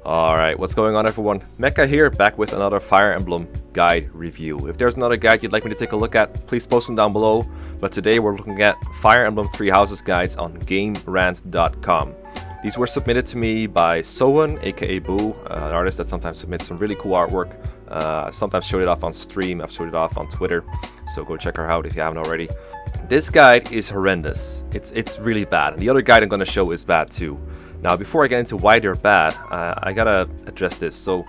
Alright, what's going on everyone? Mekkah here, back with another Fire Emblem guide review. If there's another guide you'd like me to take a look at, please post them down below. But today we're looking at Fire Emblem Three Houses guides on Gamerant.com. These were submitted to me by Sohan, aka Boo, an artist that sometimes submits some really cool artwork. I've sometimes showed it off on stream, I've showed it off on Twitter, so go check her out if you haven't already. This guide is horrendous. It's really bad, and the other guide I'm going to show is bad too. Now, before I get into why they're bad, I gotta address this. So,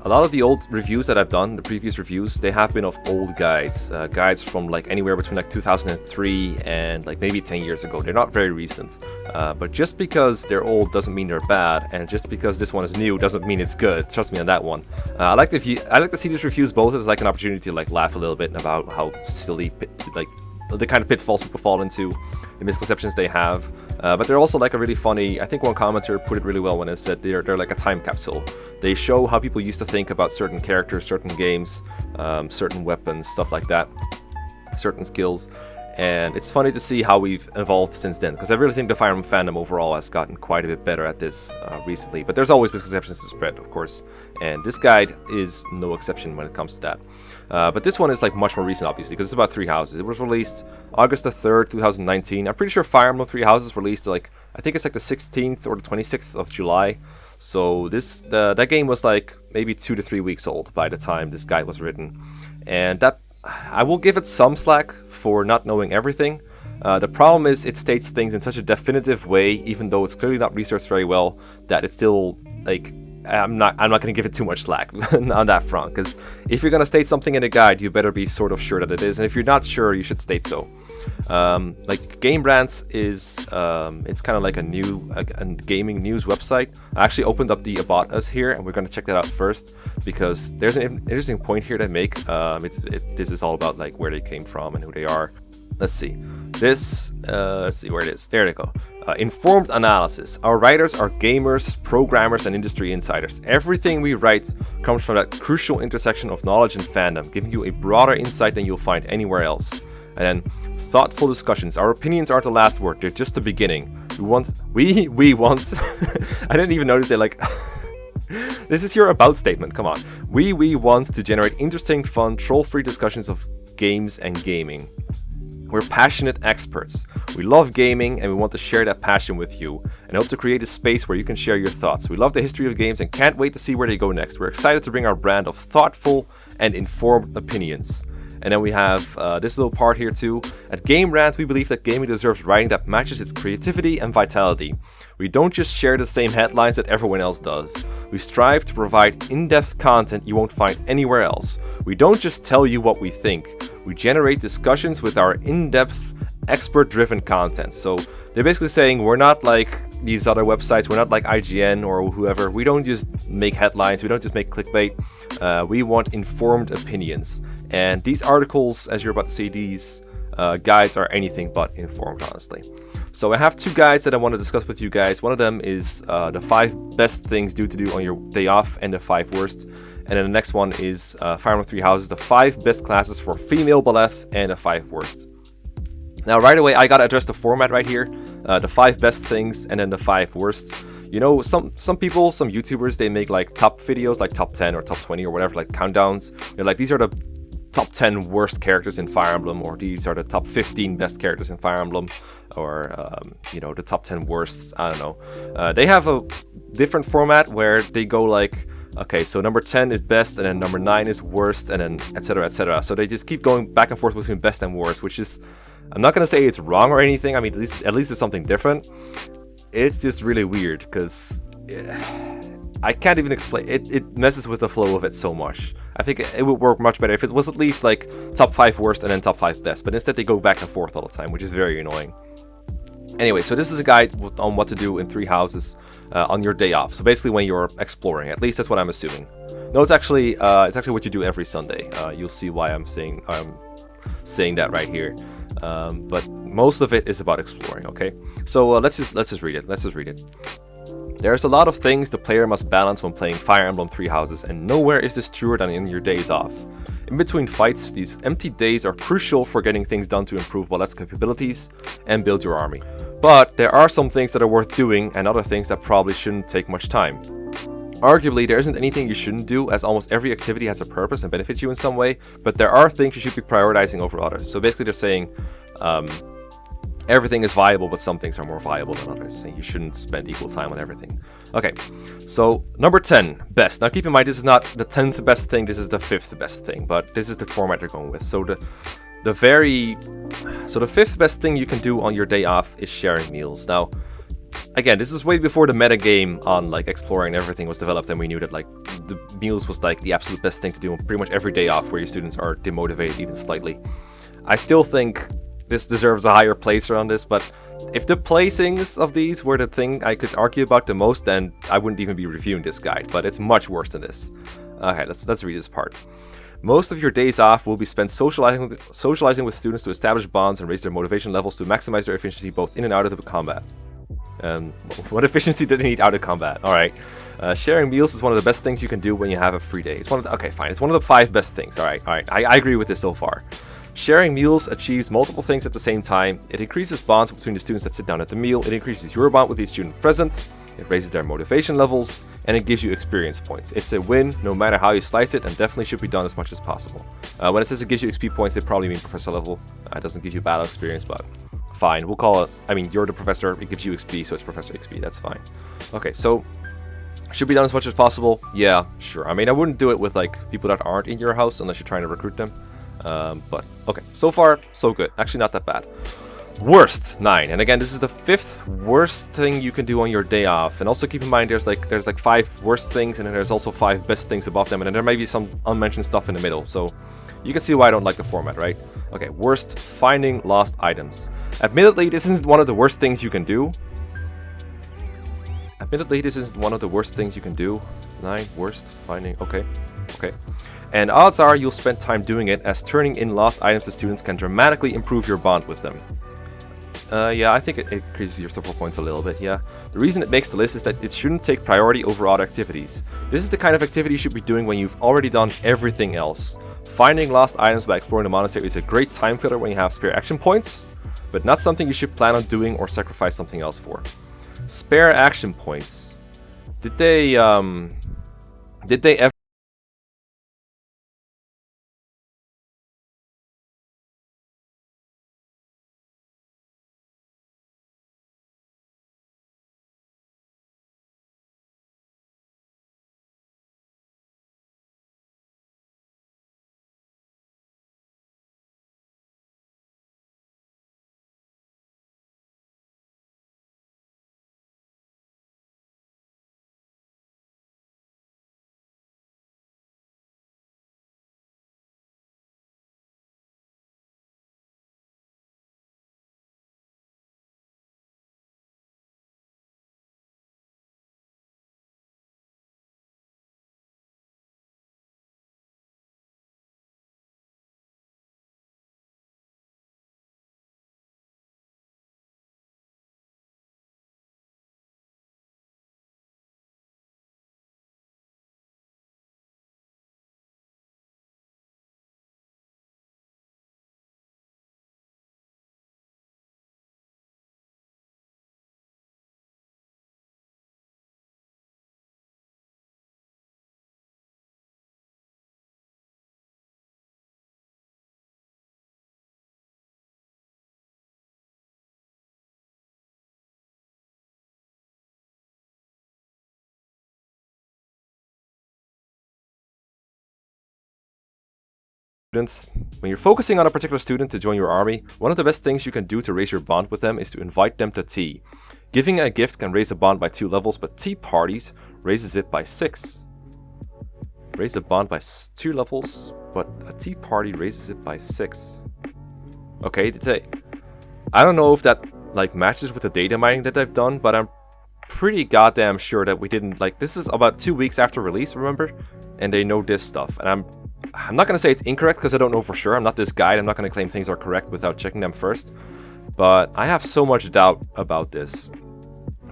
a lot of the old reviews that I've done, the previous reviews, they have been of old guides. Guides from like anywhere between like 2003 and like maybe 10 years ago. They're not very recent. But just because they're old doesn't mean they're bad, and just because this one is new doesn't mean it's good. Trust me on that one. I like to see these reviews both as like an opportunity to like laugh a little bit about how silly, like the kind of pitfalls people fall into, the misconceptions they have, but they're also like a really funny. I think one commenter put it really well when it said they're like a time capsule. They show how people used to think about certain characters, certain games, certain weapons, stuff like that, certain skills. And it's funny to see how we've evolved since then, because I really think the Fire Emblem fandom overall has gotten quite a bit better at this recently. But there's always misconceptions to spread, of course, and this guide is no exception when it comes to that. But this one is like much more recent, obviously, because it's about Three Houses. It was released August the 3rd, 2019. I'm pretty sure Fire Emblem Three Houses released like, I think it's like the 16th or the 26th of July. So that game was like maybe 2 to 3 weeks old by the time this guide was written, and that. I will give it some slack for not knowing everything. The problem is it states things in such a definitive way, even though it's clearly not researched very well, that it's still like I'm not going to give it too much slack on that front. Because if you're going to state something in a guide, you better be sort of sure that it is, and if you're not sure, you should state so. Like Gamerant is it's kind of like a gaming news website. I actually opened up the About Us here, and we're going to check that out first, because there's an interesting point here to make. This is all about like where they came from and who they are. Let's see. Let's see where it is. There they go. Informed analysis. Our writers are gamers, programmers, and industry insiders. Everything we write comes from that crucial intersection of knowledge and fandom, giving you a broader insight than you'll find anywhere else. And then thoughtful discussions. Our opinions aren't the last word, they're just the beginning. We want I didn't even notice they like this is your about statement, come on. We want to generate interesting, fun, troll-free discussions of games and gaming. We're passionate experts. We love gaming, and we want to share that passion with you, and hope to create a space where you can share your thoughts. We love the history of games and can't wait to see where they go next. We're excited to bring our brand of thoughtful and informed opinions. And then we have this little part here too. At Gamerant, we believe that gaming deserves writing that matches its creativity and vitality. We don't just share the same headlines that everyone else does. We strive to provide in-depth content you won't find anywhere else. We don't just tell you what we think. We generate discussions with our in-depth, expert-driven content. So they're basically saying we're not like these other websites. We're not like IGN or whoever. We don't just make headlines. We don't just make clickbait. We want informed opinions. And these articles, as you're about to see, these guides are anything but informed, honestly. So I have two guides that I want to discuss with you guys. One of them is the 5 best things to do on your day off, and the 5 worst. And then the next one is Fire Emblem Three Houses, the 5 best classes for female Byleth, and the 5 worst. Now, right away, I gotta address the format right here. The 5 best things, and then the 5 worst. You know, some people, some YouTubers, they make like top videos, like top 10 or top 20 or whatever, like countdowns. They're like, these are the top 10 worst characters in Fire Emblem, or these are the top 15 best characters in Fire Emblem, or you know, the top 10 worst. I don't know. They have a different format where they go like, okay, so number 10 is best, and then number 9 is worst, and then etc, etc. So they just keep going back and forth between best and worst, which is, I'm not gonna say it's wrong or anything. I mean, at least it's something different. It's just really weird, because I can't even explain it. It messes with the flow of it so much. I think it would work much better if it was at least like top 5 worst and then top 5 best, but instead they go back and forth all the time, which is very annoying. Anyway, so this is a guide on what to do in Three Houses on your day off. So basically when you're exploring, at least that's what I'm assuming. No, it's actually what you do every Sunday. You'll see why I'm saying that right here. But most of it is about exploring. Okay, so let's just read it. There's a lot of things the player must balance when playing Fire Emblem Three Houses, and nowhere is this truer than in your days off. In between fights, these empty days are crucial for getting things done to improve Byleth's capabilities and build your army. But there are some things that are worth doing, and other things that probably shouldn't take much time. Arguably, there isn't anything you shouldn't do, as almost every activity has a purpose and benefits you in some way, but there are things you should be prioritizing over others. So basically they're saying everything is viable, but some things are more viable than others, and you shouldn't spend equal time on everything. Okay, so number 10, best. Now keep in mind, this is not the 10th best thing, this is the 5th best thing, but this is the format they're going with. So the 5th best thing you can do on your day off is sharing meals. Now, again, this is way before the meta game on like exploring everything was developed, and we knew that like the meals was like the absolute best thing to do on pretty much every day off where your students are demotivated even slightly. I still think this deserves a higher place around this, but if the placings of these were the thing I could argue about the most, then I wouldn't even be reviewing this guide, but it's much worse than this. Okay, let's read this part. Most of your days off will be spent socializing with students to establish bonds and raise their motivation levels to maximize their efficiency both in and out of the combat. What efficiency did they need out of combat? Alright. Sharing meals is one of the best things you can do when you have a free day. It's one of the, okay, fine. It's one of the 5 best things. Alright. I agree with this so far. Sharing meals achieves multiple things at the same time. It increases bonds between the students that sit down at the meal. It increases your bond with each student present. It raises their motivation levels. And it gives you experience points. It's a win no matter how you slice it, and definitely should be done as much as possible. When it says it gives you XP points, they probably mean professor level. It doesn't give you battle experience, but fine. We'll call it, I mean, you're the professor, it gives you XP, so it's professor XP, that's fine. Okay, so should be done as much as possible. Yeah, sure. I mean, I wouldn't do it with like people that aren't in your house unless you're trying to recruit them. But okay, so far so good. Actually, not that bad. Worst 9, and again, this is the 5th worst thing you can do on your day off. And also keep in mind, there's like 5 worst things, and then there's also 5 best things above them, and then there may be some unmentioned stuff in the middle. So you can see why I don't like the format, right? Okay, worst, finding lost items. Admittedly, this isn't one of the worst things you can do. 9, worst, finding, okay. And odds are you'll spend time doing it, as turning in lost items to students can dramatically improve your bond with them. Yeah, I think it increases your support points a little bit, yeah. The reason it makes the list is that it shouldn't take priority over other activities. This is the kind of activity you should be doing when you've already done everything else. Finding lost items by exploring the monastery is a great time filler when you have spare action points, but not something you should plan on doing or sacrifice something else for. Spare action points. Did they ever... When you're focusing on a particular student to join your army, one of the best things you can do to raise your bond with them is to invite them to tea. Giving a gift can raise a bond by 2 levels, but tea parties raises it by 6. Raise a bond by 2 levels, but a tea party raises it by 6. Okay, I don't know if that like matches with the data mining that I've done, but I'm pretty goddamn sure that we didn't, like, this is about 2 weeks after release, remember? And they know this stuff, and I'm not going to say it's incorrect because I don't know for sure. I'm not this guide. I'm not going to claim things are correct without checking them first. But I have so much doubt about this.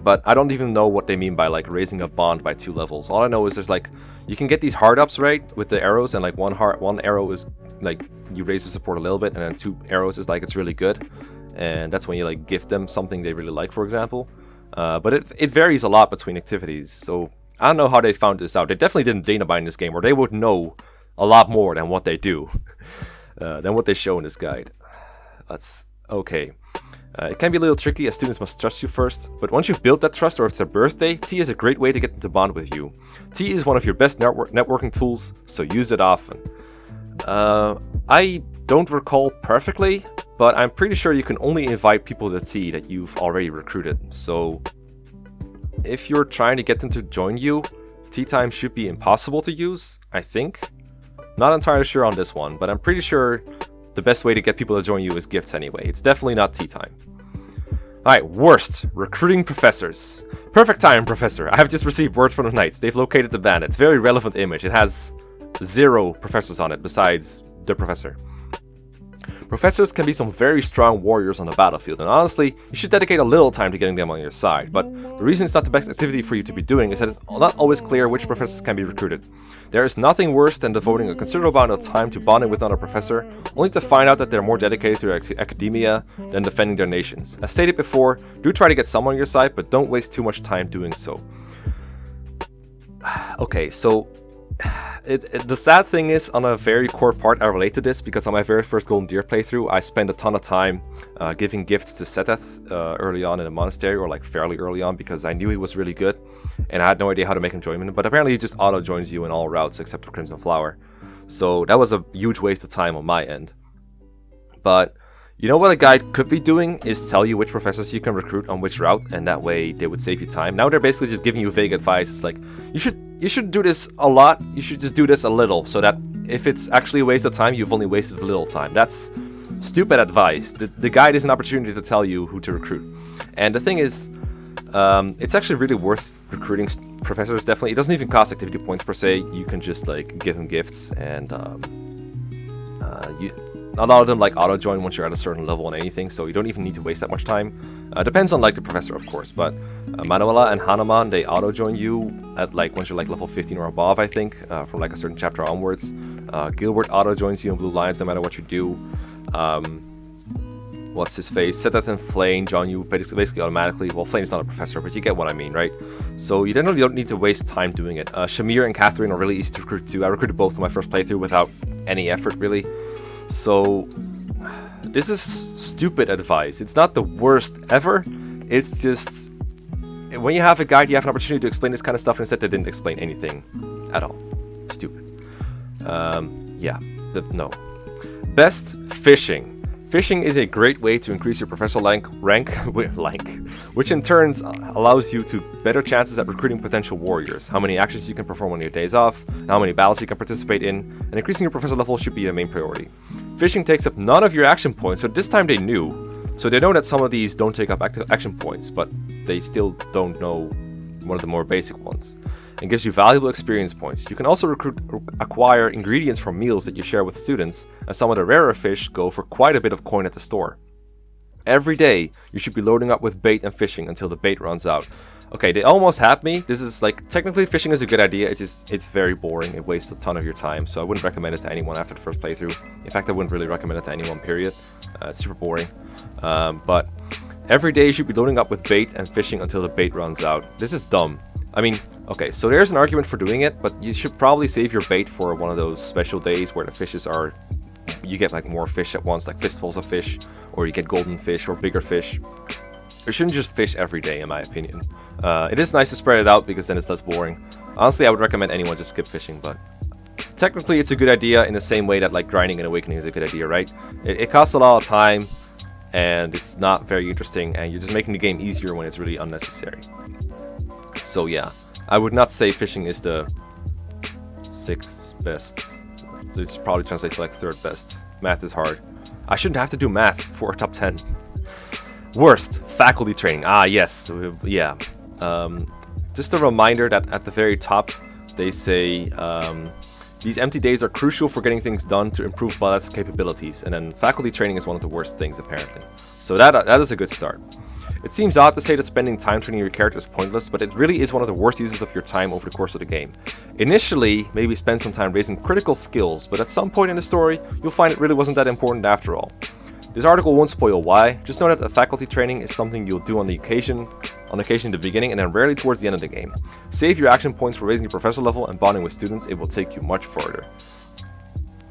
But I don't even know what they mean by like raising a bond by 2 levels. All I know is there's like, you can get these hard ups, right? With the arrows, and like one arrow is like, you raise the support a little bit, and then 2 arrows is like, it's really good. And that's when you like gift them something they really like, for example. But it varies a lot between activities. So I don't know how they found this out. They definitely didn't data mine this game, or they would know a lot more than what they do, than what they show in this guide. That's okay. It can be a little tricky as students must trust you first, but once you've built that trust or if it's their birthday, tea is a great way to get them to bond with you. Tea is one of your best networking tools, so use it often. I don't recall perfectly, but I'm pretty sure you can only invite people to tea that you've already recruited. So if you're trying to get them to join you, tea time should be impossible to use, I think. Not entirely sure on this one, but I'm pretty sure the best way to get people to join you is gifts anyway. It's definitely not tea time. Alright, worst. Recruiting professors. Perfect time, professor. I have just received word from the Knights. They've located the bandits. Very relevant image. It has 0 professors on it besides the professor. Professors can be some very strong warriors on the battlefield, and honestly, you should dedicate a little time to getting them on your side. But the reason it's not the best activity for you to be doing is that it's not always clear which professors can be recruited. There is nothing worse than devoting a considerable amount of time to bonding with another professor, only to find out that they're more dedicated to their academia than defending their nations. As stated before, do try to get someone on your side, but don't waste too much time doing so. Okay, so the sad thing is, on a very core part, I relate to this because on my very first Golden Deer playthrough, I spent a ton of time giving gifts to Seteth early on in a monastery, or like fairly early on, because I knew he was really good, and I had no idea how to make him join me. But apparently he just auto-joins you in all routes except for Crimson Flower. So that was a huge waste of time on my end. But you know what a guide could be doing is tell you which professors you can recruit on which route, and that way they would save you time. Now they're basically just giving you vague advice. It's like, you should do this a lot, you should just do this a little, so that if it's actually a waste of time, you've only wasted a little time. That's stupid advice. The guide is an opportunity to tell you who to recruit. And the thing is, it's actually really worth recruiting professors, definitely. It doesn't even cost activity points per se. You can just like give them gifts, and a lot of them like auto-join once you're at a certain level on anything, so you don't even need to waste that much time. Depends on like the professor, of course, but Manuela and Hanuman, they auto-join you at like once you're like level 15 or above, I think, from like a certain chapter onwards. Gilbert auto-joins you in Blue Lions no matter what you do. What's his face? Seteth and Flane join you basically automatically. Well, Flane's not a professor, but you get what I mean, right? So you generally don't need to waste time doing it. Shamir and Catherine are really easy to recruit too. I recruited both in my first playthrough without any effort, really. So this is stupid advice. It's not the worst ever. It's just, when you have a guide, you have an opportunity to explain this kind of stuff, and instead they didn't explain anything at all. Stupid. No. Best fishing. Fishing is a great way to increase your professional rank, which in turn allows you to better chances at recruiting potential warriors, how many actions you can perform on your days off, how many battles you can participate in, and increasing your professional level should be the main priority. Fishing takes up none of your action points, so this time they knew. So they know that some of these don't take up action points, but they still don't know one of the more basic ones. And gives you valuable experience points. You can also acquire ingredients from meals that you share with students, as some of the rarer fish go for quite a bit of coin at the store. Every day, you should be loading up with bait and fishing until the bait runs out. Okay, they almost had me. This is like, technically fishing is a good idea, it's very boring, it wastes a ton of your time, so I wouldn't recommend it to anyone after the first playthrough. In fact, I wouldn't really recommend it to anyone, period. It's super boring. But every day you should be loading up with bait and fishing until the bait runs out. This is dumb. I mean, okay, so there's an argument for doing it, but you should probably save your bait for one of those special days where the fishes are, you get like more fish at once, like fistfuls of fish, or you get golden fish or bigger fish. You shouldn't just fish every day, in my opinion. It is nice to spread it out because then it's less boring. Honestly, I would recommend anyone just skip fishing, but technically it's a good idea in the same way that like grinding and awakening is a good idea, right? It costs a lot of time, and it's not very interesting, and you're just making the game easier when it's really unnecessary. So yeah, I would not say fishing is the 6th best. So it probably translates to like 3rd best. Math is hard. I shouldn't have to do math for a top 10. Worst, faculty training. Ah, yes, yeah. Just a reminder that at the very top, they say these empty days are crucial for getting things done to improve Byleth's capabilities, and then faculty training is one of the worst things, apparently. So that is a good start. It seems odd to say that spending time training your character is pointless, but it really is one of the worst uses of your time over the course of the game. Initially, maybe spend some time raising critical skills, but at some point in the story, you'll find it really wasn't that important after all. This article won't spoil why, just know that faculty training is something you'll do on the occasion, on occasion in the beginning and then rarely towards the end of the game. Save your action points for raising your professor level and bonding with students, it will take you much further.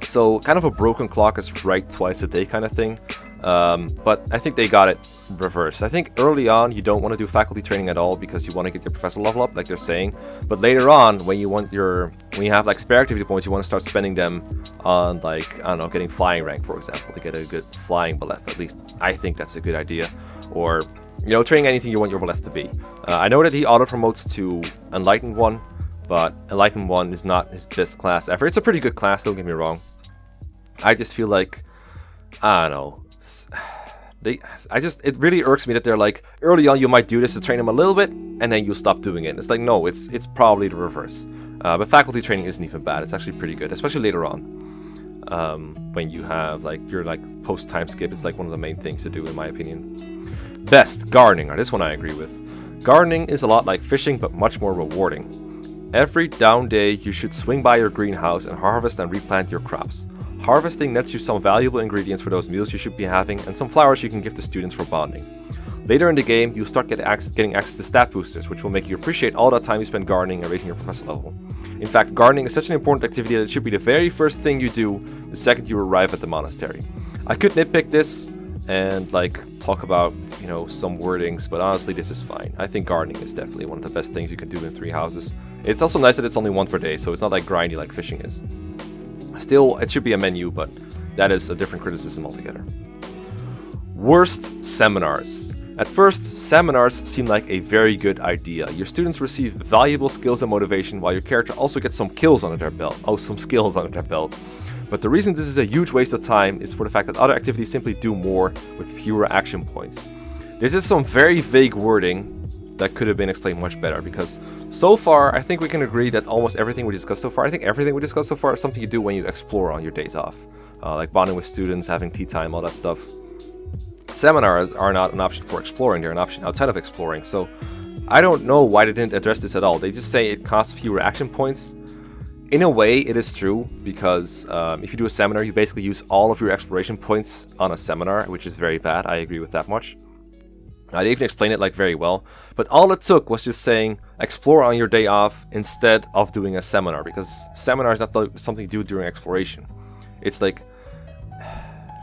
So kind of a broken clock is right twice a day kind of thing. But I think they got it reversed. I think early on you don't want to do faculty training at all because you want to get your professor level up, like they're saying. But later on, when you have like spare activity points, you want to start spending them on, like, I don't know, getting flying rank, for example, to get a good flying Byleth. At least I think that's a good idea. Or, you know, training anything you want your Byleth to be. I know that he auto promotes to Enlightened 1, but Enlightened 1 is not his best class ever. It's a pretty good class, don't get me wrong. I just feel like, I don't know. It really irks me that they're like, early on you might do this to train them a little bit, and then you stop doing it. It's like, no, it's probably the reverse. But faculty training isn't even bad. It's actually pretty good, especially later on. When you have like your post time skip, it's like one of the main things to do, in my opinion. Best, gardening. Now, this one I agree with. Gardening is a lot like fishing, but much more rewarding. Every down day, you should swing by your greenhouse and harvest and replant your crops. Harvesting nets you some valuable ingredients for those meals you should be having, and some flowers you can give to students for bonding. Later in the game, you'll start getting access to stat boosters, which will make you appreciate all that time you spend gardening and raising your professor level. In fact, gardening is such an important activity that it should be the very first thing you do the second you arrive at the monastery. I could nitpick this and talk about, you know, some wordings, but honestly this is fine. I think gardening is definitely one of the best things you can do in 3 houses. It's also nice that it's only 1 per day, so it's not like grindy like fishing is. Still, it should be a menu, but that is a different criticism altogether. Worst seminars. At first, seminars seem like a very good idea. Your students receive valuable skills and motivation, while your character also gets some kills under their belt. Oh, some skills under their belt. But the reason this is a huge waste of time is for the fact that other activities simply do more with fewer action points. This is some very vague wording that could have been explained much better, because so far I think we can agree that almost everything we discussed so far, I think everything we discussed so far is something you do when you explore on your days off. Like bonding with students, having tea time, all that stuff. Seminars are not an option for exploring, they're an option outside of exploring, so I don't know why they didn't address this at all. They just say it costs fewer action points. In a way, it is true, because if you do a seminar, you basically use all of your exploration points on a seminar, which is very bad. I agree with that much. They even explain it very well, but all it took was just saying explore on your day off instead of doing a seminar, because seminar is not something you do during exploration. It's like,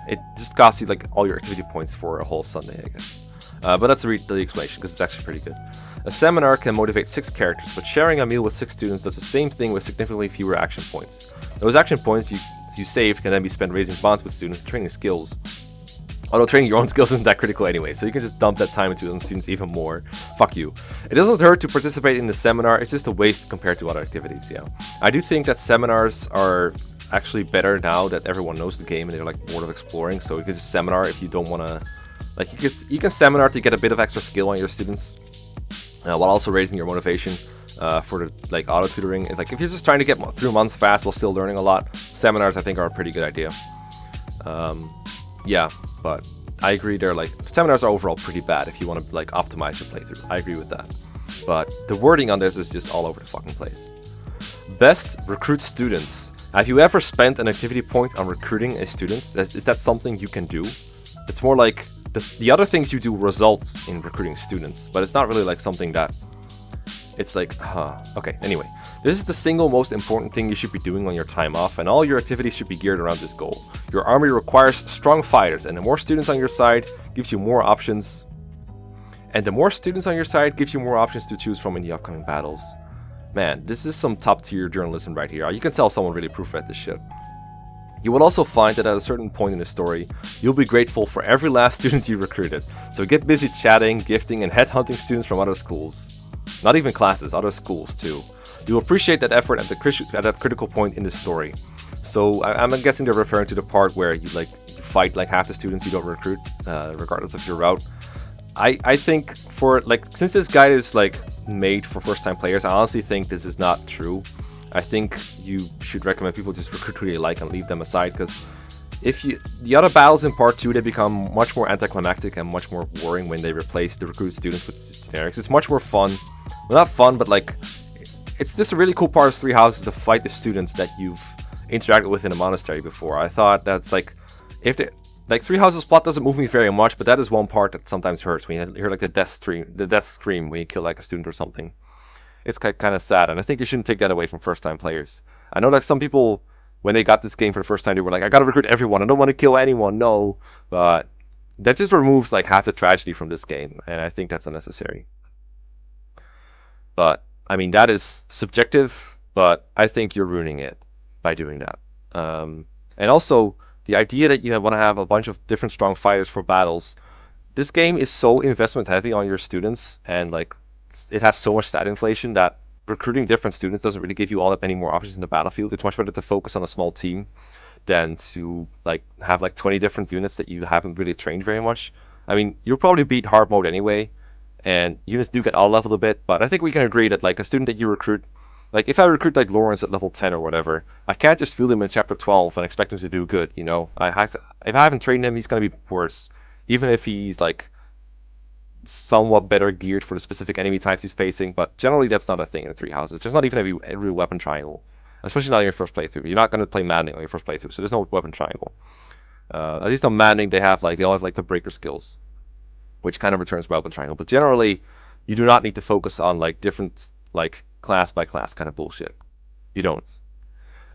it just costs you all your activity points for a whole Sunday, I guess. But let's read the explanation, because it's actually pretty good. A seminar can motivate 6 characters, but sharing a meal with 6 students does the same thing with significantly fewer action points. Those action points you saved can then be spent raising bonds with students and training skills. Although training your own skills isn't that critical anyway, so you can just dump that time into the students even more. Fuck you. It doesn't hurt to participate in the seminar, it's just a waste compared to other activities, yeah. I do think that seminars are actually better now that everyone knows the game and they're bored of exploring, so you can just seminar if you don't want to... you can seminar to get a bit of extra skill on your students, while also raising your motivation for the auto-tutoring. If you're just trying to get through months fast while still learning a lot, seminars I think are a pretty good idea. Yeah, but I agree seminars are overall pretty bad if you want to optimize your playthrough. I agree with that. But the wording on this is just all over the fucking place. Best, recruit students. Have you ever spent an activity point on recruiting a student? Is that something you can do? It's more like the other things you do result in recruiting students, but it's not really something that it's okay, anyway. This is the single most important thing you should be doing on your time off, and all your activities should be geared around this goal. Your army requires strong fighters, and the more students on your side gives you more options. And the more students on your side gives you more options to choose from in the upcoming battles. Man, this is some top tier journalism right here. You can tell someone really proofread this shit. You will also find that at a certain point in the story, you'll be grateful for every last student you recruited. So get busy chatting, gifting, and headhunting students from other schools. Not even classes, other schools too. You'll appreciate that effort at that critical point in the story. So I'm guessing they're referring to the part where you fight half the students you don't recruit, regardless of your route. I think since this guide is made for first time players, I honestly think this is not true. I think you should recommend people just recruit who they like and leave them aside, because the other battles in part 2, they become much more anticlimactic and much more boring when they replace the recruit students with generics. It's much more fun. Well, not fun, but it's just a really cool part of 3 houses to fight the students that you've interacted with in a monastery before. I thought that's Like, Three Houses plot doesn't move me very much, but that is one part that sometimes hurts when you hear like the death scream when you kill like a student or something. It's kind of sad, and I think you shouldn't take that away from first-time players. I know that some people, when they got this game for the first time, they were like, I gotta recruit everyone, I don't want to kill anyone, no. But that just removes like half the tragedy from this game, and I think that's unnecessary. But, I mean, that is subjective, but I think you're ruining it by doing that. And also, the idea that you want to have a bunch of different strong fighters for battles, this game is so investment heavy on your students, and like it has so much stat inflation that recruiting different students doesn't really give you all that many more options in the battlefield. It's much better to focus on a small team than to like have like 20 different units that you haven't really trained very much. I mean, you'll probably beat hard mode anyway, and units do get all leveled a bit, but I think we can agree that like a student that you recruit, like if I recruit like Lawrence at level 10 or whatever, I can't just field him in chapter 12 and expect him to do good, you know? If I haven't trained him, he's going to be worse, even if he's like somewhat better geared for the specific enemy types he's facing, but generally that's not a thing in Three Houses. There's not even a real weapon triangle, especially not in your first playthrough. You're not going to play Maddening on your first playthrough, so there's no weapon triangle. At least on Maddening, they all have like the breaker skills, which kind of returns weapon triangle, but generally you do not need to focus on like different like class by class kind of bullshit. You don't.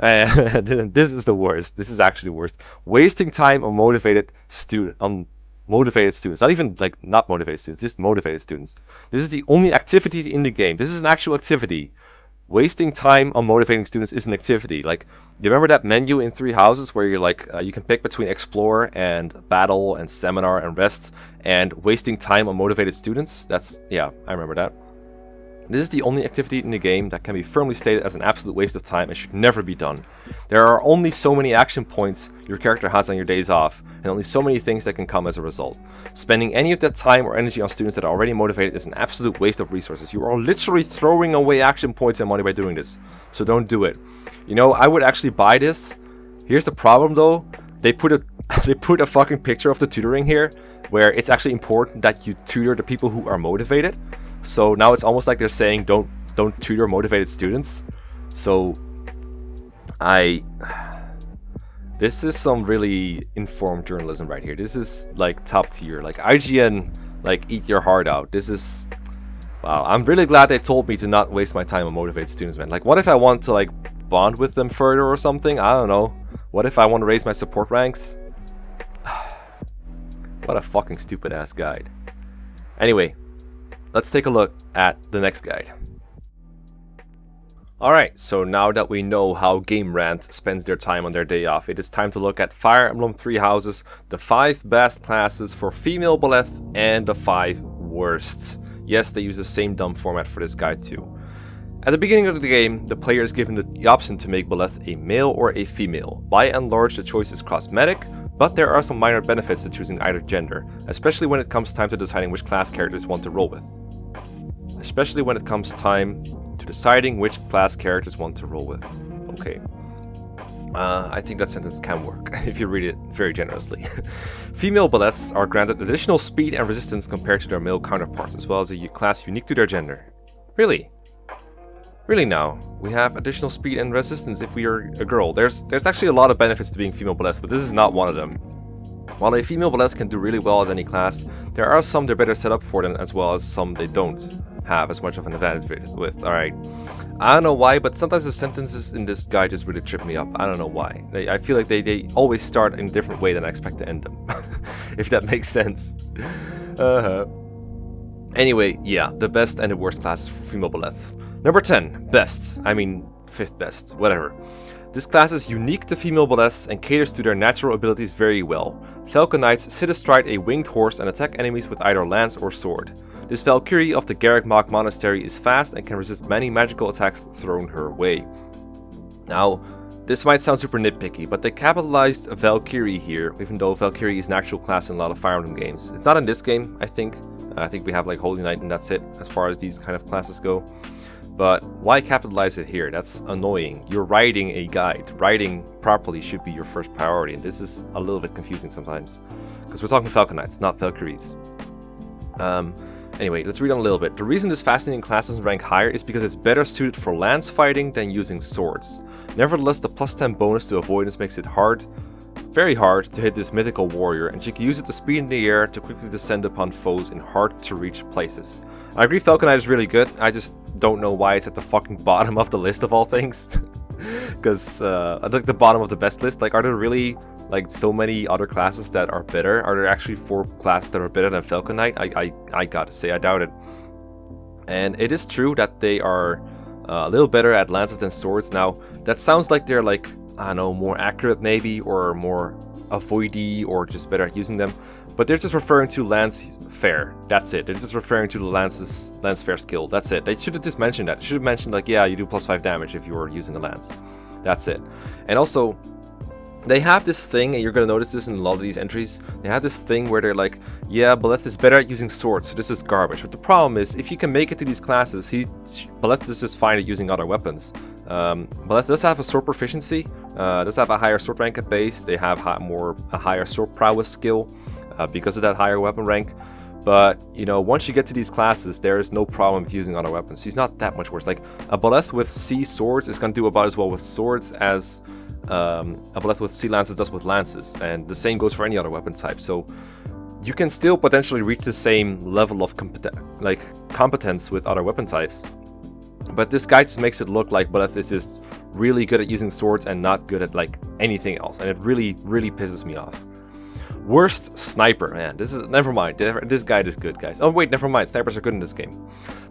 And this is the worst. This is actually the worst. Wasting time on motivated students. Not even like not motivated students, just motivated students. This is the only activity in the game. This is an actual activity. Wasting time on motivating students is an activity. Like, you remember that menu in Three Houses where you're like, you can pick between Explore and Battle and Seminar and Rest, and wasting time on motivated students? Yeah, I remember that. This is the only activity in the game that can be firmly stated as an absolute waste of time and should never be done. There are only so many action points your character has on your days off, and only so many things that can come as a result. Spending any of that time or energy on students that are already motivated is an absolute waste of resources. You are literally throwing away action points and money by doing this, so don't do it. You know, I would actually buy this. Here's the problem though, they put a fucking picture of the tutoring here, where it's actually important that you tutor the people who are motivated. So now it's almost like they're saying don't tutor motivated students. So this is some really informed journalism right here. This is like top tier, like IGN, like eat your heart out. This is, wow, I'm really glad they told me to not waste my time on motivated students, man. Like, what if I want to like bond with them further or something? I don't know. What if I want to raise my support ranks? What a fucking stupid ass guide. Anyway, let's take a look at the next guide. Alright, so now that we know how Gamerant spends their time on their day off, it is time to look at Fire Emblem Three Houses, the 5 best classes for female Byleth, and the 5 worst. Yes, they use the same dumb format for this guide too. At the beginning of the game, the player is given the option to make Byleth a male or a female. By and large, the choice is cosmetic, but there are some minor benefits to choosing either gender, especially when it comes time to deciding which class characters you want to roll with. Okay. I think that sentence can work, if you read it very generously. Female Byleths are granted additional speed and resistance compared to their male counterparts, as well as a class unique to their gender. Really? Really now? We have additional speed and resistance if we are a girl. There's actually a lot of benefits to being female Byleth, but this is not one of them. While a female Byleth can do really well as any class, there are some they're better set up for them, as well as some they don't have as much of an advantage with. Alright, I don't know why, but sometimes the sentences in this guide just really trip me up. I don't know why. I feel like they always start in a different way than I expect to end them. If that makes sense. Anyway, yeah, the best and the worst classes for female Byleth. Number 10, best. I mean, 5th best, whatever. This class is unique to female Byleths and caters to their natural abilities very well. Falcon Knights sit astride a winged horse and attack enemies with either lance or sword. This Valkyrie of the Garreg Monastery is fast and can resist many magical attacks thrown her way. Now, this might sound super nitpicky, but they capitalized Valkyrie here, even though Valkyrie is an actual class in a lot of Fire Emblem games. It's not in this game, I think. I think we have like Holy Knight and that's it, as far as these kind of classes go. But why capitalize it here? That's annoying. You're writing a guide. Writing properly should be your first priority, and this is a little bit confusing sometimes. Because we're talking Falcon Knights, not Valkyries. Anyway, let's read on a little bit. The reason this fascinating class doesn't rank higher is because it's better suited for lance fighting than using swords. Nevertheless, the plus 10 bonus to avoidance makes it hard very hard to hit this mythical warrior, and she can use it to speed in the air to quickly descend upon foes in hard-to-reach places. I agree Falcon Knight is really good, I just don't know why it's at the fucking bottom of the list of all things. Because I'd like the bottom of the best list. Like, are there really like so many other classes that are better? Are there actually 4 classes that are better than Falcon Knight? I gotta say, I doubt it. And it is true that they are a little better at lances than swords. Now, that sounds like they're like, I don't know, more accurate maybe, or more avoidy, or just better at using them. But they're just referring to lance fair. That's it. They're just referring to the lance fair skill. That's it. They should have just mentioned that. They should have mentioned like, yeah, you do +5 damage if you're using a lance. That's it. And also, they have this thing, and you're gonna notice this in a lot of these entries. They have this thing where they're like, yeah, Byleth is better at using swords, so this is garbage. But the problem is, if you can make it to these classes, Byleth is just fine at using other weapons. Byleth does have a sword proficiency, does have a higher sword rank at base. They have a higher sword prowess skill because of that higher weapon rank. But, you know, once you get to these classes, there is no problem with using other weapons. She's not that much worse. Like, a Byleth with C swords is going to do about as well with swords as a Byleth with C lances does with lances. And the same goes for any other weapon type. So, you can still potentially reach the same level of competence with other weapon types. But this guy just makes it look like Byleth is just really good at using swords and not good at, like, anything else. And it really, really pisses me off. Worst sniper, man. Never mind. This guide is good, guys. Oh wait, never mind. Snipers are good in this game.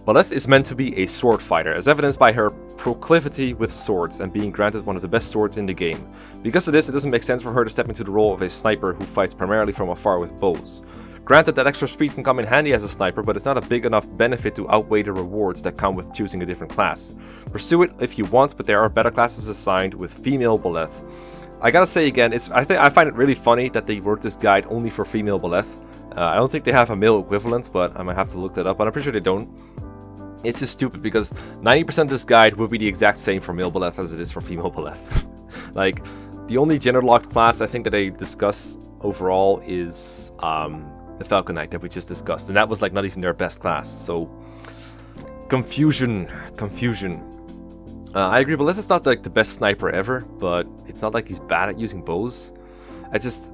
Byleth is meant to be a sword fighter, as evidenced by her proclivity with swords and being granted one of the best swords in the game. Because of this, it doesn't make sense for her to step into the role of a sniper who fights primarily from afar with bows. Granted, that extra speed can come in handy as a sniper, but it's not a big enough benefit to outweigh the rewards that come with choosing a different class. Pursue it if you want, but there are better classes assigned with female Byleth. I gotta say again, I find it really funny that they wrote this guide only for female Byleth. I don't think they have a male equivalent, but I might have to look that up, but I'm pretty sure they don't. It's just stupid because 90% of this guide would be the exact same for male Byleth as it is for female Byleth. Like, the only gender locked class I think that they discuss overall is the Falcon Knight that we just discussed, and that was like not even their best class, so confusion. I agree, Byleth is not like the best sniper ever, but it's not like he's bad at using bows.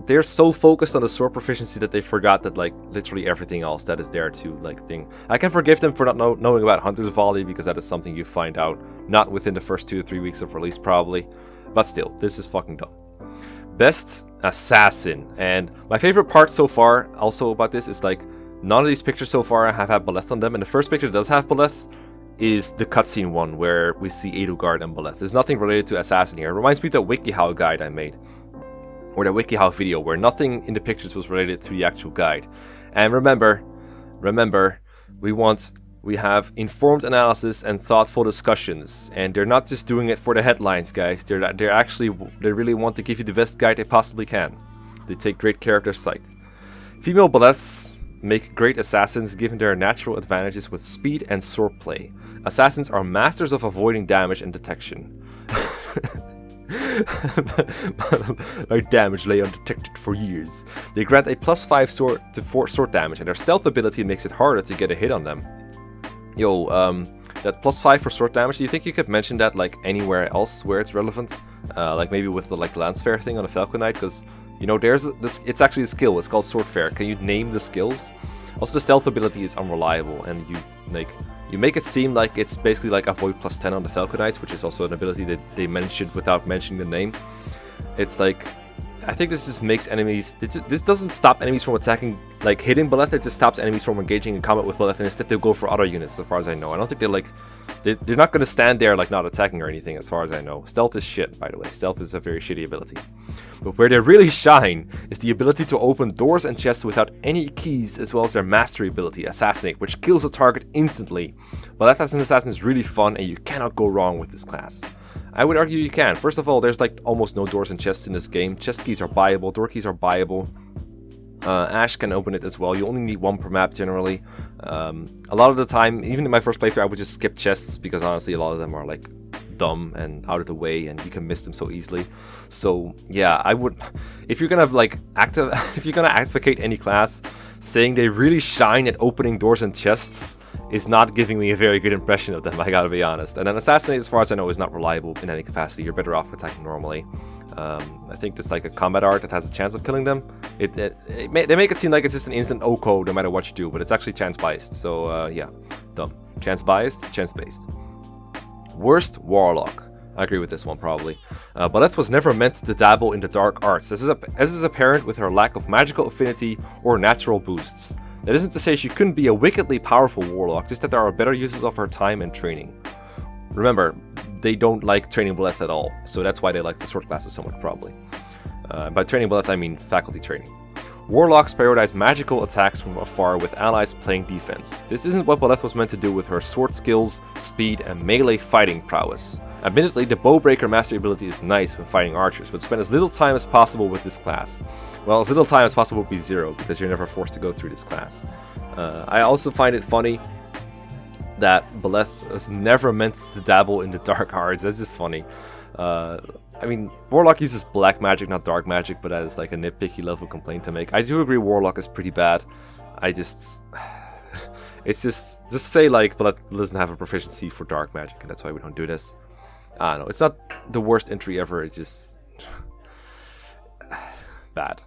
They're so focused on the sword proficiency that they forgot that like literally everything else that is there to like thing. I can forgive them for not knowing about Hunter's Volley, because that is something you find out not within the first 2 to 3 weeks of release probably, but still, this is fucking dumb. Best assassin, and my favorite part so far also about this is like none of these pictures so far have had Byleth on them, and the first picture that does have Byleth is the cutscene one where we see Edelgard and Byleth. There's nothing related to assassin here. It reminds me of the WikiHow guide I made, or the WikiHow video, where nothing in the pictures was related to the actual guide. And remember, we have informed analysis and thoughtful discussions, and they're not just doing it for the headlines, guys. They really want to give you the best guide they possibly can. They take great care of their site. Female Byleths make great assassins given their natural advantages with speed and swordplay. Assassins are masters of avoiding damage and detection. My damage lay undetected for years. They grant a +5 sword damage, and their stealth ability makes it harder to get a hit on them. Yo, that +5 for sword damage, do you think you could mention that like anywhere else where it's relevant? Like maybe with the like lance fair thing on the Falcon Knight, because you know there's this. It's actually a skill. It's called sword fair. Can you name the skills? Also, the stealth ability is unreliable, and you make it seem like it's basically like avoid +10 on the Falcon Knights, which is also an ability that they mentioned without mentioning the name. It's like, I think this just makes enemies. This doesn't stop enemies from attacking, like hitting Byleth. It just stops enemies from engaging in combat with Byleth, and instead they'll go for other units. As far as I know, I don't think they're not going to stand there like not attacking or anything. As far as I know, stealth is shit. By the way, stealth is a very shitty ability. But where they really shine is the ability to open doors and chests without any keys, as well as their mastery ability, Assassinate, which kills a target instantly. Byleth as an assassin is really fun, and you cannot go wrong with this class. I would argue you can. First of all, there's like almost no doors and chests in this game. Chest keys are buyable, door keys are buyable. Ash can open it as well. You only need 1 per map generally. A lot of the time, even in my first playthrough, I would just skip chests because honestly a lot of them are like dumb and out of the way, and you can miss them so easily. So yeah, I would, if you're gonna like if you're gonna advocate any class, saying they really shine at opening doors and chests is not giving me a very good impression of them, I gotta be honest. And an Assassinate, as far as I know, is not reliable in any capacity. You're better off attacking normally. I think there's like a combat art that has a chance of killing them. They make it seem like it's just an instant OCO no matter what you do, but it's actually chance biased. So yeah, dumb. Chance biased, chance based. Worst Warlock. I agree with this one probably. Byleth was never meant to dabble in the dark arts. This is apparent with her lack of magical affinity or natural boosts. That isn't to say she couldn't be a wickedly powerful warlock, just that there are better uses of her time and training. Remember, they don't like training Byleth at all, so that's why they like the sword classes so much, probably. By training Byleth, I mean faculty training. Warlocks prioritize magical attacks from afar with allies playing defense. This isn't what Byleth was meant to do with her sword skills, speed, and melee fighting prowess. Admittedly, the Bowbreaker mastery ability is nice when fighting archers, but spend as little time as possible with this class. Well, as little time as possible would be 0, because you're never forced to go through this class. I also find it funny that Byleth was never meant to dabble in the dark arts. That's just funny. I mean, Warlock uses black magic, not dark magic, but that is like a nitpicky level complaint to make. I do agree Warlock is pretty bad. It's just say like Byleth doesn't have a proficiency for dark magic, and that's why we don't do this. I don't know, it's not the worst entry ever, it's just bad.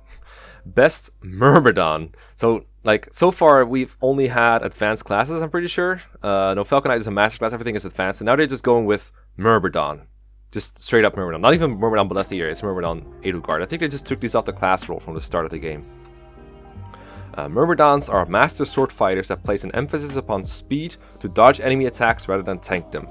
Best Myrmidon. So, like, so far we've only had advanced classes, I'm pretty sure. No, Falcon Knight is a master class, everything is advanced, and now they're just going with Myrmidon. Just straight up Myrmidon. Not even Myrmidon Byleth here, it's Myrmidon Edelgard. I think they just took these off the class roll from the start of the game. Myrmidons are master sword fighters that place an emphasis upon speed to dodge enemy attacks rather than tank them.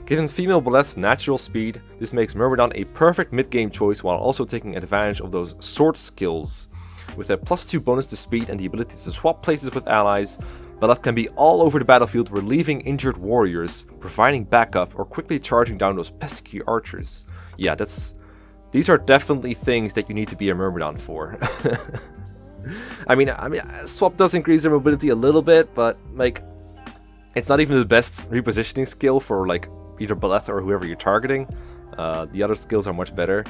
Given female Byleth's natural speed, this makes Myrmidon a perfect mid-game choice while also taking advantage of those sword skills. With a +2 bonus to speed and the ability to swap places with allies, Byleth can be all over the battlefield relieving injured warriors, providing backup, or quickly charging down those pesky archers. Yeah, these are definitely things that you need to be a Myrmidon for. I mean, swap does increase their mobility a little bit, but like, it's not even the best repositioning skill for like either Byleth or whoever you're targeting. The other skills are much better.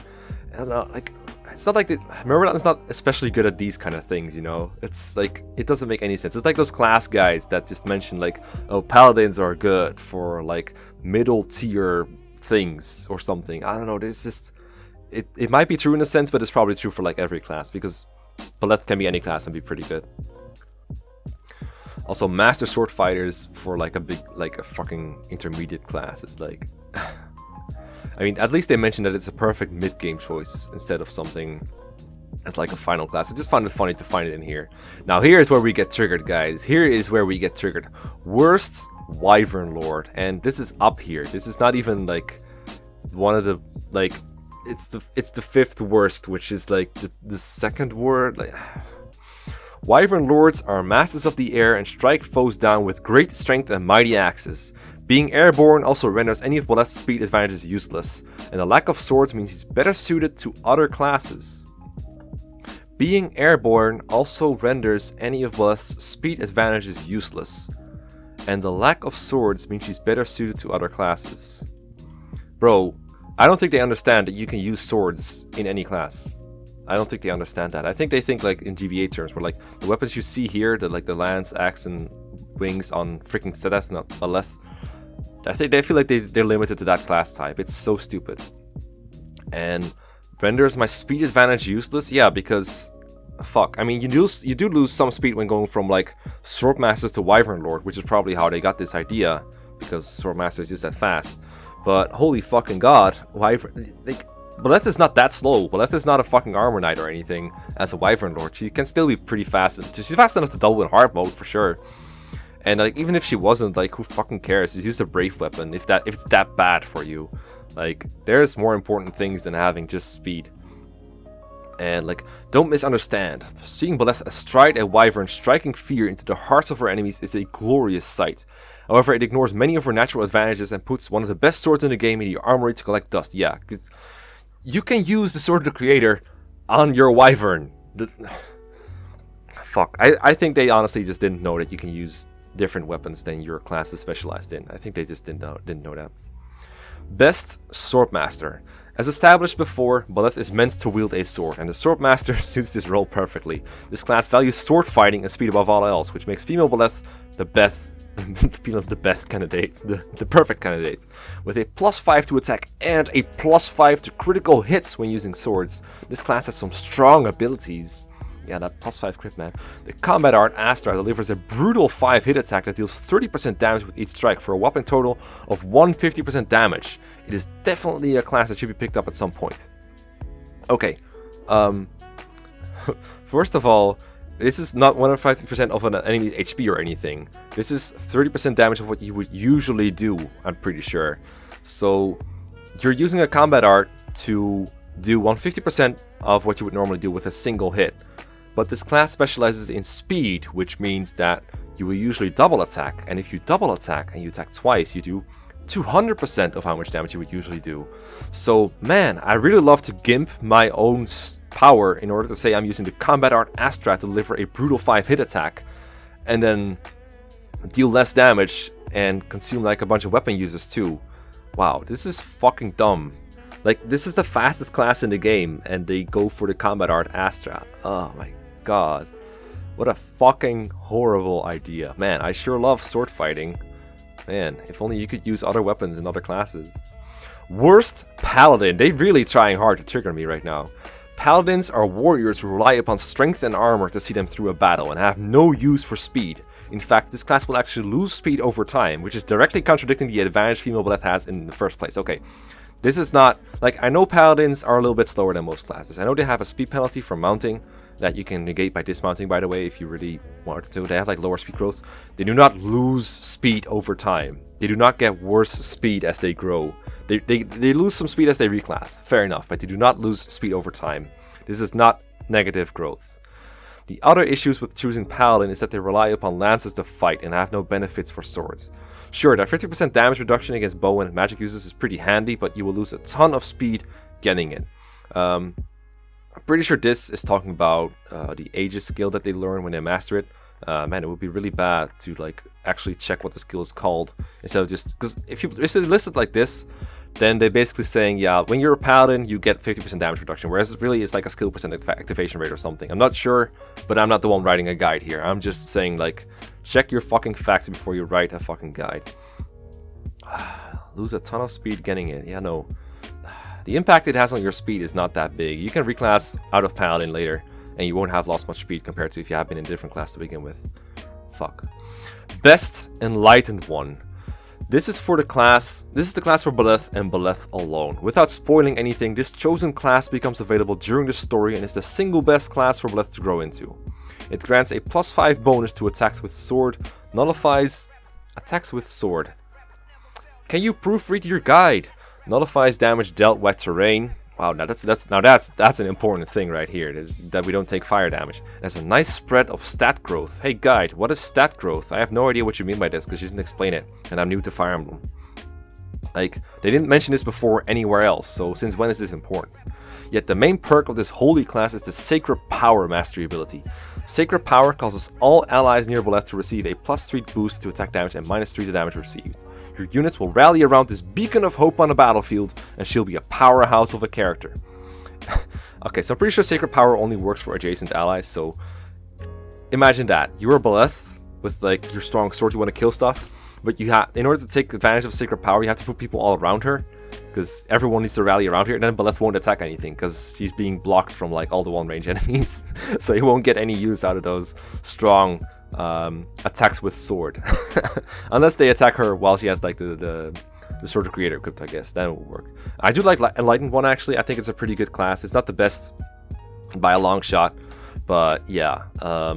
I don't know, like, it's not like Myrmidon is not especially good at these kind of things, you know? It's like, it doesn't make any sense. It's like those class guides that just mention like, oh, paladins are good for like middle tier things or something. I don't know, there's just, it might be true in a sense, but it's probably true for like every class, because Byleth can be any class and be pretty good. Also, master sword fighters for like a fucking intermediate class. It's like, I mean, at least they mentioned that it's a perfect mid-game choice instead of something as like a final class. I just found it funny to find it in here. Now here's where we get triggered, guys. Here is where we get triggered. Worst Wyvern Lord, and this is up here. This is not even like one of the like. It's the 5th worst, which is like the second word. Like, Wyvern Lords are masters of the air and strike foes down with great strength and mighty axes. Being airborne also renders any of Byleth's speed advantages useless, and the lack of swords means he's better suited to other classes. Being airborne also renders any of Byleth's speed advantages useless, and the lack of swords means she's better suited to other classes. Bro, I don't think they understand that you can use swords in any class. I don't think they understand that. I think they think like in GVA terms, where like the weapons you see here, the like the lance, axe, and wings on freaking Sedeth, not Byleth. I think they feel like they're limited to that class type. It's so stupid. And renders my speed advantage useless? Yeah, because fuck. I mean, you do lose some speed when going from like Swordmasters to Wyvern Lord, which is probably how they got this idea, because Swordmasters use that fast. But holy fucking god, Wyvern, like, Byleth is not that slow. Byleth is not a fucking armor knight or anything as a Wyvern Lord. She can still be pretty fast. She's fast enough to double in hard mode for sure. And like, even if she wasn't, like, who fucking cares? Just use a brave weapon if it's that bad for you. Like, there's more important things than having just speed. And like, don't misunderstand. Seeing Byleth astride a wyvern striking fear into the hearts of her enemies is a glorious sight. However, it ignores many of her natural advantages and puts one of the best swords in the game in your armory to collect dust. Yeah, 'cause you can use the Sword of the Creator on your wyvern. Fuck, I think they honestly just didn't know that you can use different weapons than your class is specialized in. I think they just didn't know that. Best Swordmaster. As established before, Byleth is meant to wield a sword, and the Sword Master suits this role perfectly. This class values sword fighting and speed above all else, which makes female Byleth the best candidate, the perfect candidate. With a +5 to attack and a +5 to critical hits when using swords, this class has some strong abilities. Yeah, that +5 crit, man. The combat art Astra delivers a brutal 5 hit attack that deals 30% damage with each strike for a whopping total of 150% damage. It is definitely a class that should be picked up at some point. Okay, first of all, this is not 150% of an enemy's HP or anything. This is 30% damage of what you would usually do, I'm pretty sure. So, you're using a combat art to do 150% of what you would normally do with a single hit. But this class specializes in speed, which means that you will usually double attack. And if you double attack and you attack twice, you do 200% of how much damage you would usually do. So, man, I really love to gimp my own power in order to say I'm using the combat art Astra to deliver a brutal 5 hit attack. And then deal less damage and consume like a bunch of weapon users too. Wow, this is fucking dumb. Like, this is the fastest class in the game, and they go for the combat art Astra. Oh my god. What a fucking horrible idea. Man, I sure love sword fighting. Man, if only you could use other weapons in other classes. Worst Paladin. They're really trying hard to trigger me right now. Paladins are warriors who rely upon strength and armor to see them through a battle and have no use for speed. In fact, this class will actually lose speed over time, which is directly contradicting the advantage female Byleth has in the first place. Okay. This is not, like, I know Paladins are a little bit slower than most classes. I know they have a speed penalty for mounting that you can negate by dismounting, by the way, if you really wanted to. They have, like, lower speed growth. They do not lose speed over time. They do not get worse speed as they grow. They lose some speed as they reclass. Fair enough, but they do not lose speed over time. This is not negative growth. The other issues with choosing Paladin is that they rely upon lances to fight and have no benefits for swords. Sure, that 50% damage reduction against bow and magic users is pretty handy, but you will lose a ton of speed getting it. I'm pretty sure this is talking about the Aegis skill that they learn when they master it. Man, it would be really bad to like actually check what the skill is called instead of just, because if you list it like this, then they're basically saying, yeah, when you're a paladin, you get 50% damage reduction, whereas it really is like a skill percent activation rate or something. I'm not sure, but I'm not the one writing a guide here. I'm just saying, like, check your fucking facts before you write a fucking guide. Lose a ton of speed getting it. Yeah, no. The impact it has on your speed is not that big. You can reclass out of paladin later, and you won't have lost much speed compared to if you have been in a different class to begin with. Fuck. Best Enlightened One. This is the class for Byleth and Byleth alone. Without spoiling anything, this chosen class becomes available during the story and is the single best class for Byleth to grow into. It grants a +5 bonus to attacks with sword, nullifies attacks with sword. Can you proofread your guide? Nullifies damage dealt wet terrain. Wow, that's an important thing right here, that we don't take fire damage. There's a nice spread of stat growth. Hey guide, what is stat growth? I have no idea what you mean by this because you didn't explain it, and I'm new to Fire Emblem. Like, they didn't mention this before anywhere else, so since when is this important? Yet the main perk of this holy class is the Sacred Power mastery ability. Sacred Power causes all allies near Byleth to receive a +3 boost to attack damage and -3 to damage received. Your units will rally around this beacon of hope on the battlefield, and she'll be a powerhouse of a character. Okay, so I'm pretty sure Sacred Power only works for adjacent allies, so imagine that. You're a Byleth with like your strong sword, you want to kill stuff, but you have, in order to take advantage of Sacred Power, you have to put people all around her, because everyone needs to rally around here, and then Byleth won't attack anything, because she's being blocked from like all the one-range enemies, so you won't get any use out of those strong attacks with sword. Unless they attack her while she has like the Sword of Creator equipped, I guess. That will work. I do like Enlightened One, actually. I think it's a pretty good class. It's not the best by a long shot, but yeah. I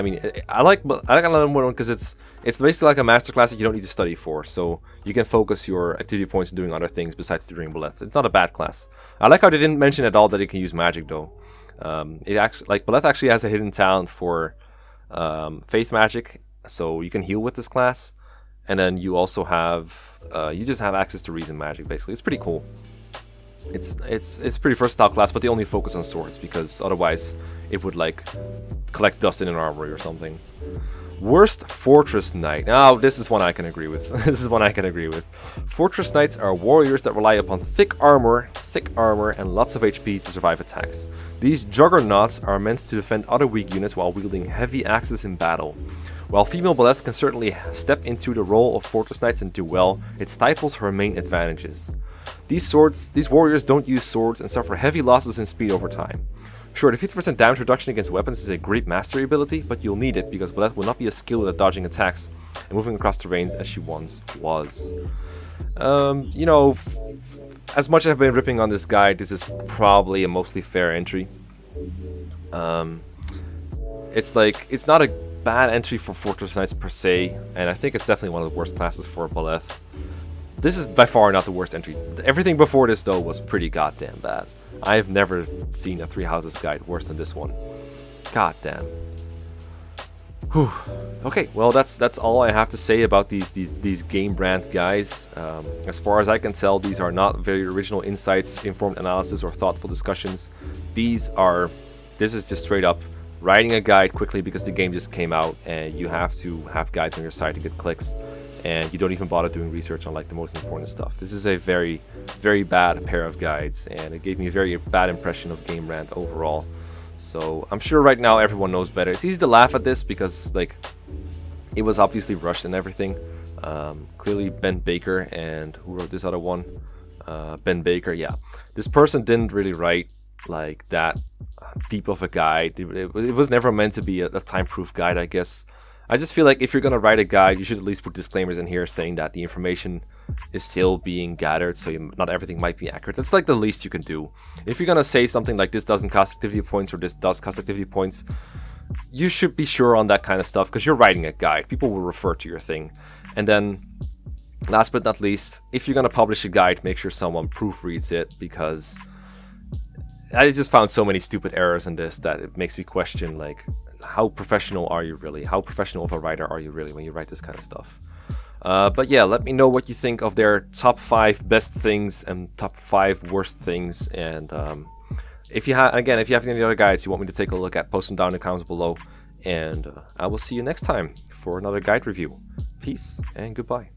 mean, I like Enlightened One because it's basically like a master class that you don't need to study for, so you can focus your activity points on doing other things besides doing Byleth. It's not a bad class. I like how they didn't mention at all that it can use magic, though. It actually, like, Byleth actually has a hidden talent for faith magic, so you can heal with this class, and then you also have you just have access to reason magic. Basically, it's pretty cool. It's a pretty versatile class, but they only focus on swords because otherwise it would like collect dust in an armory or something. Worst Fortress Knight. Now, this is one I can agree with. This is one I can agree with. Fortress Knights are warriors that rely upon thick armor, and lots of HP to survive attacks. These juggernauts are meant to defend other weak units while wielding heavy axes in battle. While female Byleth can certainly step into the role of Fortress Knights and do well, it stifles her main advantages. These warriors don't use swords and suffer heavy losses in speed over time. Sure, the 50% damage reduction against weapons is a great mastery ability, but you'll need it because Byleth will not be as skilled at dodging attacks and moving across terrains as she once was. You know, as much as I've been ripping on this guide, this is probably a mostly fair entry. It's not a bad entry for Fortress Knights per se, and I think it's definitely one of the worst classes for Byleth. This is by far not the worst entry. Everything before this, though, was pretty goddamn bad. I've never seen a Three Houses guide worse than this one. God damn. Whew. Okay, well that's all I have to say about these Gamerant guys. As far as I can tell, these are not very original insights, informed analysis, or thoughtful discussions. This is just straight up writing a guide quickly because the game just came out and you have to have guides on your side to get clicks. And you don't even bother doing research on like the most important stuff. This is a very, very bad pair of guides, and it gave me a very bad impression of Gamerant overall. So I'm sure right now everyone knows better. It's easy to laugh at this because like it was obviously rushed and everything. Clearly Ben Baker, and who wrote this other one? Ben Baker, yeah. This person didn't really write like that deep of a guide. It was never meant to be a time-proof guide, I guess. I just feel like if you're going to write a guide, you should at least put disclaimers in here saying that the information is still being gathered, so not everything might be accurate. That's like the least you can do. If you're going to say something like this doesn't cost activity points or this does cost activity points, you should be sure on that kind of stuff because you're writing a guide. People will refer to your thing. And then, last but not least, if you're going to publish a guide, make sure someone proofreads it, because I just found so many stupid errors in this that it makes me question, like, how professional are you really? How professional of a writer are you really when you write this kind of stuff? But yeah, let me know what you think of their top 5 best things and top 5 worst things. And if you have any other guides you want me to take a look at, post them down in the comments below. And I will see you next time for another guide review. Peace and goodbye.